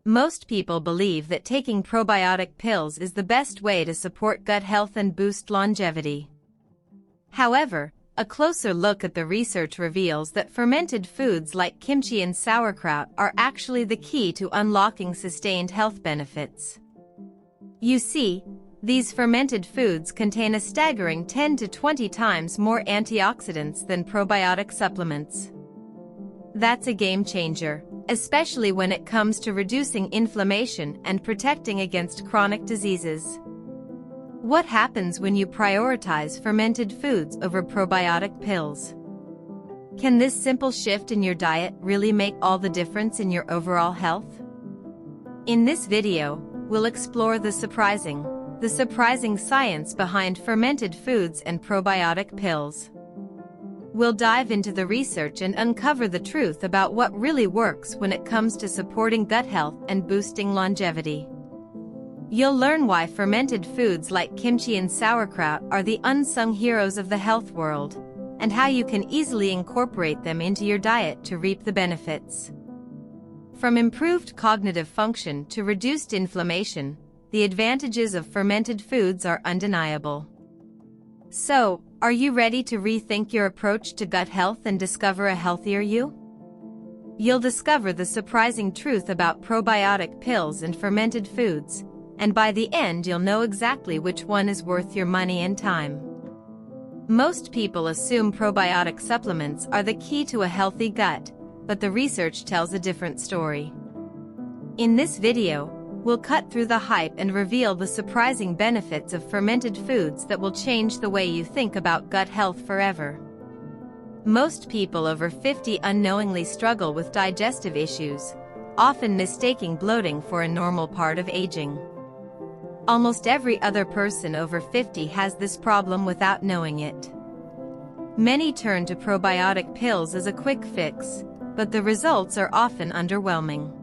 Most people believe that taking probiotic pills is the best way to support gut health and boost longevity. However, a closer look at the research reveals that fermented foods like kimchi and sauerkraut are actually the key to unlocking sustained health benefits. You see, these fermented foods contain a staggering 10 to 20 times more antioxidants than probiotic supplements. That's a game changer, especially when it comes to reducing inflammation and protecting against chronic diseases. What happens when you prioritize fermented foods over probiotic pills? Can this simple shift in your diet really make all the difference in your overall health? In this video, we'll explore the surprising science behind fermented foods and probiotic pills. We'll dive into the research and uncover the truth about what really works when it comes to supporting gut health and boosting longevity. You'll learn why fermented foods like kimchi and sauerkraut are the unsung heroes of the health world, and how you can easily incorporate them into your diet to reap the benefits. From improved cognitive function to reduced inflammation, the advantages of fermented foods are undeniable. So, are you ready to rethink your approach to gut health and discover a healthier you? You'll discover the surprising truth about probiotic pills and fermented foods, and by the end you'll know exactly which one is worth your money and time. Most people assume probiotic supplements are the key to a healthy gut, but the research tells a different story. In this video, we'll cut through the hype and reveal the surprising benefits of fermented foods that will change the way you think about gut health forever. Most people over 50 unknowingly struggle with digestive issues, often mistaking bloating for a normal part of aging. Almost every other person over 50 has this problem without knowing it. Many turn to probiotic pills as a quick fix, but the results are often underwhelming.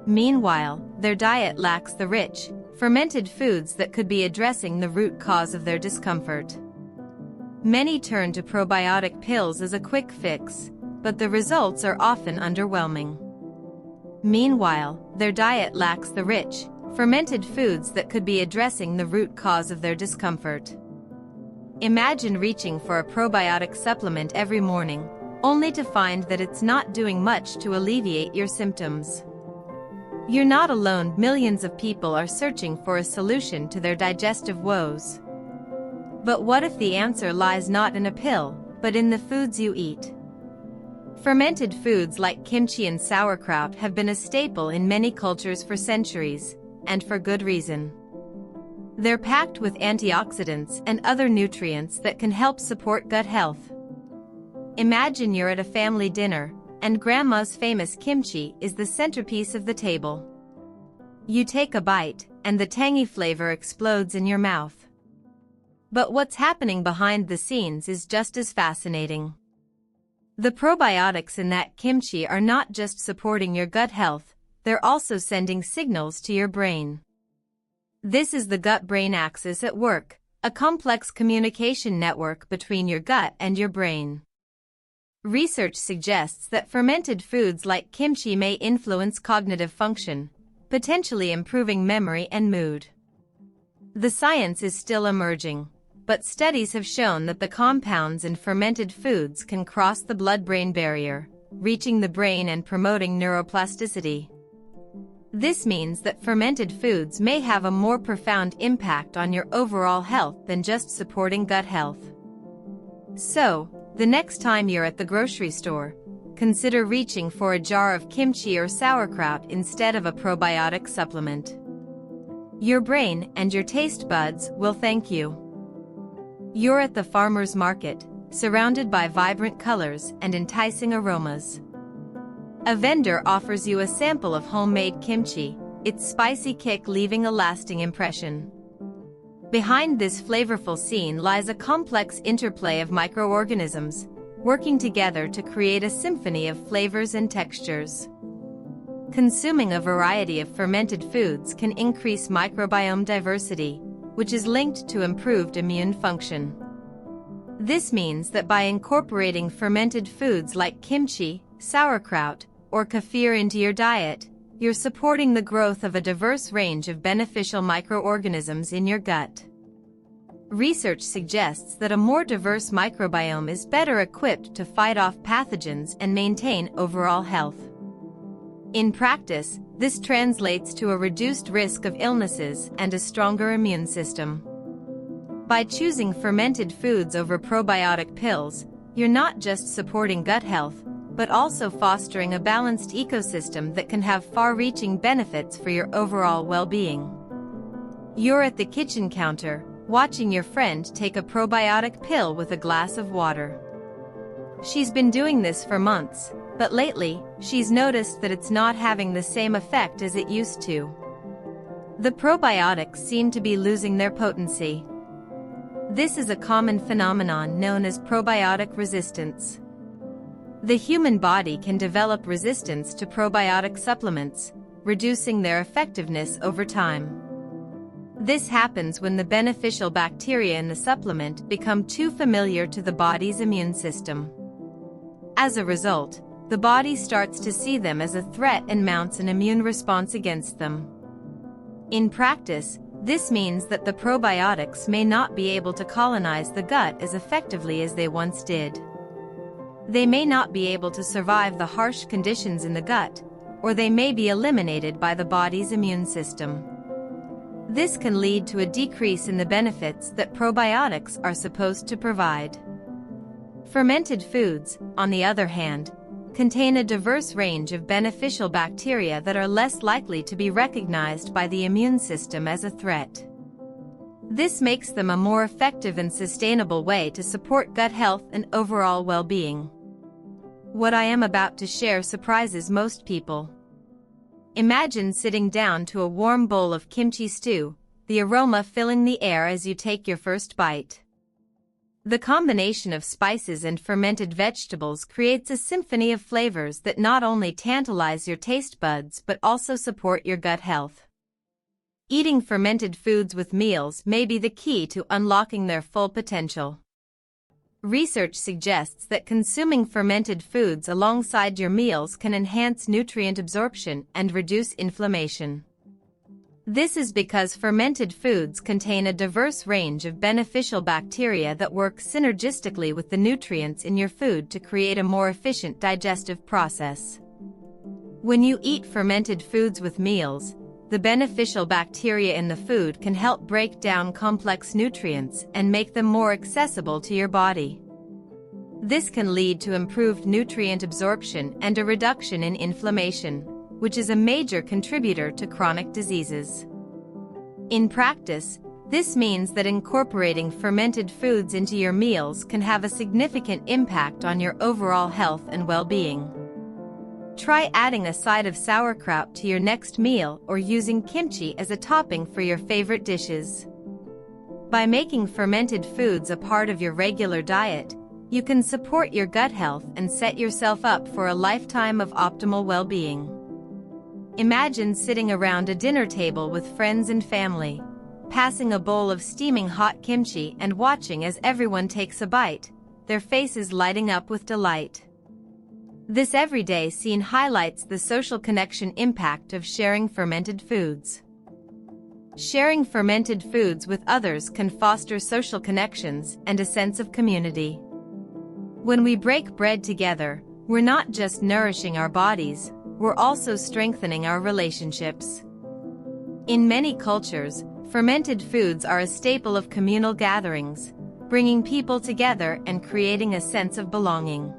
Meanwhile, their diet lacks the rich, fermented foods that could be addressing the root cause of their discomfort. Many turn to probiotic pills as a quick fix, but the results are often underwhelming. Meanwhile, their diet lacks the rich, fermented foods that could be addressing the root cause of their discomfort. Imagine reaching for a probiotic supplement every morning, only to find that it's not doing much to alleviate your symptoms. You're not alone. Millions of people are searching for a solution to their digestive woes. But what if the answer lies not in a pill, but in the foods you eat? Fermented foods like kimchi and sauerkraut have been a staple in many cultures for centuries, and for good reason. They're packed with antioxidants and other nutrients that can help support gut health. Imagine you're at a family dinner, and Grandma's famous kimchi is the centerpiece of the table. You take a bite, and the tangy flavor explodes in your mouth. But what's happening behind the scenes is just as fascinating. The probiotics in that kimchi are not just supporting your gut health, they're also sending signals to your brain. This is the gut-brain axis at work, a complex communication network between your gut and your brain. Research suggests that fermented foods like kimchi may influence cognitive function, potentially improving memory and mood. The science is still emerging, but studies have shown that the compounds in fermented foods can cross the blood-brain barrier, reaching the brain and promoting neuroplasticity. This means that fermented foods may have a more profound impact on your overall health than just supporting gut health. So, the next time you're at the grocery store, consider reaching for a jar of kimchi or sauerkraut instead of a probiotic supplement. Your brain and your taste buds will thank you. You're at the farmer's market, surrounded by vibrant colors and enticing aromas. A vendor offers you a sample of homemade kimchi, its spicy kick leaving a lasting impression. Behind this flavorful scene lies a complex interplay of microorganisms, working together to create a symphony of flavors and textures. Consuming a variety of fermented foods can increase microbiome diversity, which is linked to improved immune function. This means that by incorporating fermented foods like kimchi, sauerkraut, or kefir into your diet, you're supporting the growth of a diverse range of beneficial microorganisms in your gut. Research suggests that a more diverse microbiome is better equipped to fight off pathogens and maintain overall health. In practice, this translates to a reduced risk of illnesses and a stronger immune system. By choosing fermented foods over probiotic pills, you're not just supporting gut health, but also fostering a balanced ecosystem that can have far-reaching benefits for your overall well-being. You're at the kitchen counter, watching your friend take a probiotic pill with a glass of water. She's been doing this for months, but lately, she's noticed that it's not having the same effect as it used to. The probiotics seem to be losing their potency. This is a common phenomenon known as probiotic resistance. The human body can develop resistance to probiotic supplements, reducing their effectiveness over time. This happens when the beneficial bacteria in the supplement become too familiar to the body's immune system. As a result, the body starts to see them as a threat and mounts an immune response against them. In practice, this means that the probiotics may not be able to colonize the gut as effectively as they once did. They may not be able to survive the harsh conditions in the gut, or they may be eliminated by the body's immune system. This can lead to a decrease in the benefits that probiotics are supposed to provide. Fermented foods, on the other hand, contain a diverse range of beneficial bacteria that are less likely to be recognized by the immune system as a threat. This makes them a more effective and sustainable way to support gut health and overall well-being. What I am about to share surprises most people. Imagine sitting down to a warm bowl of kimchi stew, the aroma filling the air as you take your first bite. The combination of spices and fermented vegetables creates a symphony of flavors that not only tantalize your taste buds but also support your gut health. Eating fermented foods with meals may be the key to unlocking their full potential. Research suggests that consuming fermented foods alongside your meals can enhance nutrient absorption and reduce inflammation. This is because fermented foods contain a diverse range of beneficial bacteria that work synergistically with the nutrients in your food to create a more efficient digestive process. When you eat fermented foods with meals, the beneficial bacteria in the food can help break down complex nutrients and make them more accessible to your body. This can lead to improved nutrient absorption and a reduction in inflammation, which is a major contributor to chronic diseases. In practice, this means that incorporating fermented foods into your meals can have a significant impact on your overall health and well-being. Try adding a side of sauerkraut to your next meal or using kimchi as a topping for your favorite dishes. By making fermented foods a part of your regular diet, you can support your gut health and set yourself up for a lifetime of optimal well-being. Imagine sitting around a dinner table with friends and family, passing a bowl of steaming hot kimchi and watching as everyone takes a bite, their faces lighting up with delight. This everyday scene highlights the social connection impact of sharing fermented foods. Sharing fermented foods with others can foster social connections and a sense of community. When we break bread together, we're not just nourishing our bodies, we're also strengthening our relationships. In many cultures, fermented foods are a staple of communal gatherings, bringing people together and creating a sense of belonging.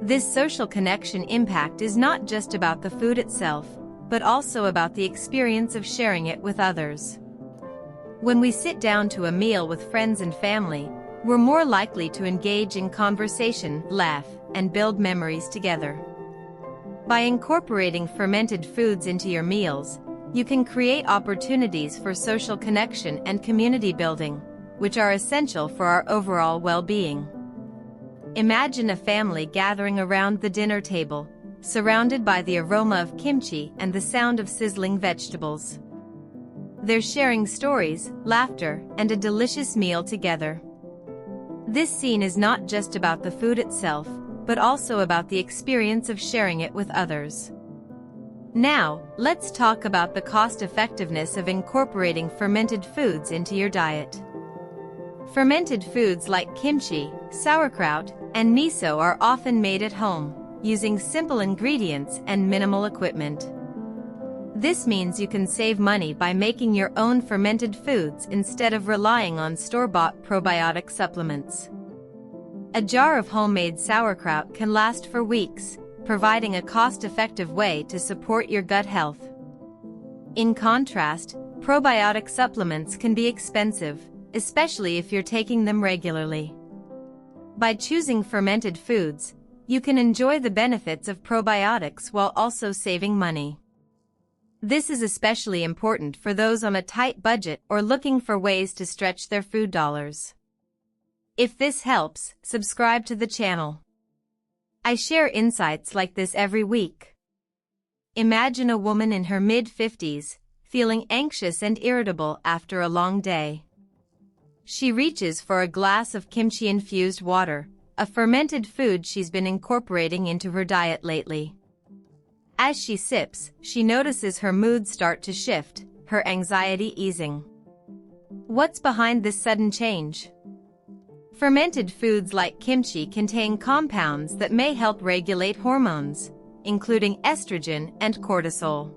This social connection impact is not just about the food itself, but also about the experience of sharing it with others. When we sit down to a meal with friends and family, we're more likely to engage in conversation, laugh, and build memories together. By incorporating fermented foods into your meals, you can create opportunities for social connection and community building, which are essential for our overall well-being. Imagine a family gathering around the dinner table, surrounded by the aroma of kimchi and the sound of sizzling vegetables. They're sharing stories, laughter, and a delicious meal together. This scene is not just about the food itself, but also about the experience of sharing it with others. Now, let's talk about the cost-effectiveness of incorporating fermented foods into your diet. Fermented foods like kimchi, sauerkraut, and miso are often made at home, using simple ingredients and minimal equipment. This means you can save money by making your own fermented foods instead of relying on store-bought probiotic supplements. A jar of homemade sauerkraut can last for weeks, providing a cost-effective way to support your gut health. In contrast, probiotic supplements can be expensive, especially if you're taking them regularly. By choosing fermented foods, you can enjoy the benefits of probiotics while also saving money. This is especially important for those on a tight budget or looking for ways to stretch their food dollars. If this helps, subscribe to the channel. I share insights like this every week. Imagine a woman in her mid-50s, feeling anxious and irritable after a long day. She reaches for a glass of kimchi-infused water, a fermented food she's been incorporating into her diet lately. As she sips, she notices her mood start to shift, her anxiety easing. What's behind this sudden change? Fermented foods like kimchi contain compounds that may help regulate hormones, including estrogen and cortisol.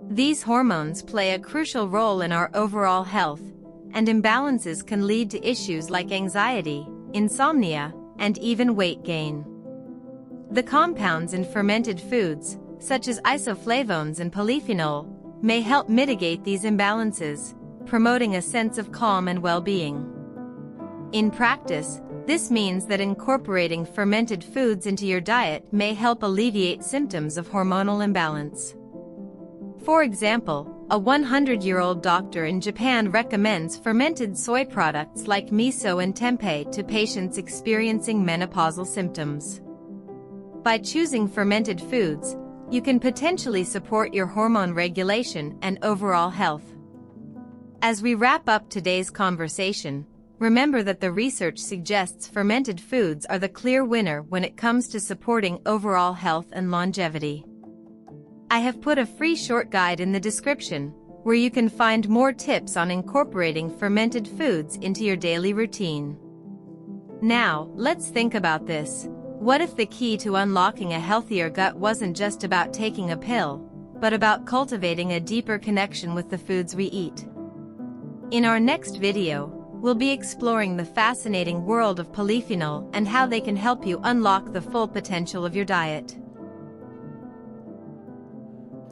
These hormones play a crucial role in our overall health, and imbalances can lead to issues like anxiety, insomnia, and even weight gain. The compounds in fermented foods, such as isoflavones and polyphenol, may help mitigate these imbalances, promoting a sense of calm and well-being. In practice, this means that incorporating fermented foods into your diet may help alleviate symptoms of hormonal imbalance. For example, a 100-year-old doctor in Japan recommends fermented soy products like miso and tempeh to patients experiencing menopausal symptoms. By choosing fermented foods, you can potentially support your hormone regulation and overall health. As we wrap up today's conversation, remember that the research suggests fermented foods are the clear winner when it comes to supporting overall health and longevity. I have put a free short guide in the description, where you can find more tips on incorporating fermented foods into your daily routine. Now, let's think about this. What if the key to unlocking a healthier gut wasn't just about taking a pill, but about cultivating a deeper connection with the foods we eat? In our next video, we'll be exploring the fascinating world of polyphenol and how they can help you unlock the full potential of your diet.